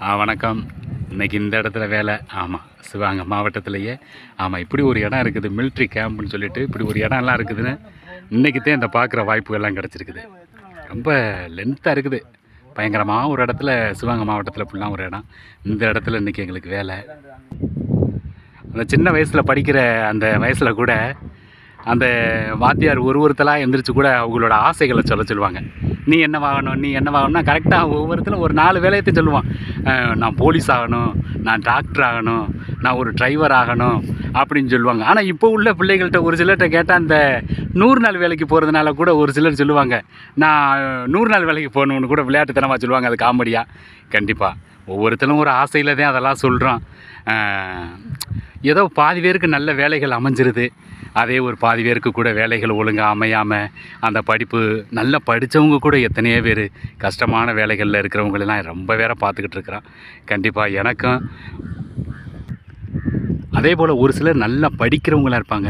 வணக்கம். இன்றைக்கி இந்த இடத்துல வேலை. ஆமாம், சிவகங்கை மாவட்டத்திலேயே. ஆமாம், இப்படி ஒரு இடம் இருக்குது, மிலிட்ரி கேம்ப்னு சொல்லிட்டு இப்படி ஒரு இடம்லாம் இருக்குதுன்னு இன்றைக்கி தான் இந்த பார்க்குற வாய்ப்புகள்லாம் கிடச்சிருக்குது. ரொம்ப லென்த்தாக இருக்குது. பயங்கரமாக ஒரு இடத்துல சிவகங்கை மாவட்டத்தில் ஃபுல்லாக ஒரு இடம். இந்த இடத்துல இன்றைக்கி எங்களுக்கு வேலை. அந்த சின்ன வயசில் படிக்கிற அந்த வயசில் கூட அந்த வாத்தியார் ஒருத்தலாக எந்திரிச்சு கூட அவங்களோட ஆசைகளை சொல்லுவாங்க. நீ என்ன வாங்கணும்னா கரெக்டாக ஒவ்வொருத்தரும் ஒரு 4 வேலையத்தை சொல்லுவான். நான் போலீஸ் ஆகணும், நான் டாக்டர் ஆகணும், நான் ஒரு டிரைவர் ஆகணும் அப்படின்னு சொல்லுவாங்க. ஆனால் இப்போ உள்ள பிள்ளைகள்கிட்ட ஒரு சிலர்கிட்ட கேட்டால் அந்த 100 நாள் வேலைக்கு போகிறதுனால கூட ஒரு சிலர் சொல்லுவாங்க, நான் 100 நாள் வேலைக்கு போகணுன்னு கூட விளையாட்டுத்தனமாக சொல்லுவாங்க. அது காமெடியாக. கண்டிப்பாக ஒவ்வொருத்தரும் ஒரு ஆசையில் தான் அதெல்லாம் சொல்கிறோம். ஏதோ பாதி பேருக்கு நல்ல வேலைகள் அமைஞ்சிருது, அதே ஒரு பாதி பேருக்கு கூட வேலைகள் ஒழுங்காக அமையாமல் அந்த படிப்பு நல்லா படித்தவங்க கூட எத்தனையோ பேர் கஷ்டமான வேலைகளில் இருக்கிறவங்களெல்லாம் ரொம்ப பேரை பார்த்துக்கிட்டு இருக்கிறான். கண்டிப்பாக எனக்கும் அதே போல் ஒரு சிலர் நல்லா படிக்கிறவங்களாக இருப்பாங்க,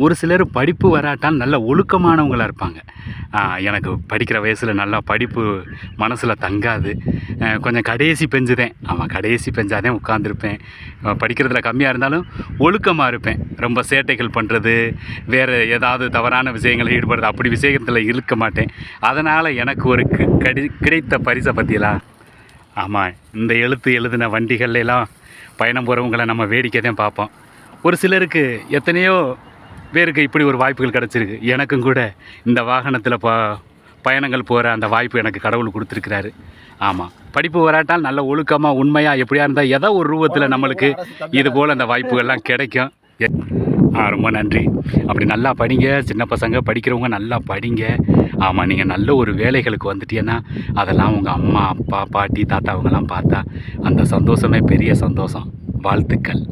ஒரு சிலர் படிப்பு வராட்டால் நல்ல ஒழுக்கமானவங்களாக இருப்பாங்க. எனக்கு படிக்கிற வயசில் நல்லா படிப்பு மனசில் தங்காது. கொஞ்சம் கடைசி பெஞ்சுதேன். கடைசி பெஞ்சாதேன் உட்காந்துருப்பேன். படிக்கிறதுல கம்மியாக இருந்தாலும் ஒழுக்கமாக இருப்பேன். ரொம்ப சேட்டைகள் பண்ணுறது, வேறு ஏதாவது தவறான விஷயங்களில் ஈடுபடுறது, அப்படி விஷயத்தில் இருக்க மாட்டேன். அதனால் எனக்கு ஒரு கிடைத்த பரிசை பற்றியலாம். இந்த எழுதின வண்டிகள்லாம் பயணம் போகிறவங்களை நம்ம வேடிக்கை தான் பார்ப்போம். ஒரு சிலருக்கு எத்தனையோ பேருக்கு இப்படி ஒரு வாய்ப்புகள் கிடச்சிருக்கு. எனக்கும் கூட இந்த வாகனத்தில் பயணங்கள் போகிற அந்த வாய்ப்பு எனக்கு கடவுள் கொடுத்துருக்கிறாரு. படிப்பு வராட்டால் நல்ல ஒழுக்கமாக உண்மையாக எப்படியா இருந்தால் ஏதோ ஒரு ரூபத்தில் நம்மளுக்கு இது போல் அந்த வாய்ப்புகள்லாம் கிடைக்கும். ரொம்ப நன்றி. அப்படி நல்லா படிங்க. சின்ன பசங்க படிக்கிறவங்க நல்லா படிங்க. நீங்கள் நல்ல ஒரு வேலைகளுக்கு வந்துட்டீங்கன்னா அதெல்லாம் உங்கள் அம்மா, அப்பா, பாட்டி, தாத்தா அவங்கெல்லாம் பார்த்தா அந்த சந்தோஷமே பெரிய சந்தோஷம். வாழ்த்துக்கள்.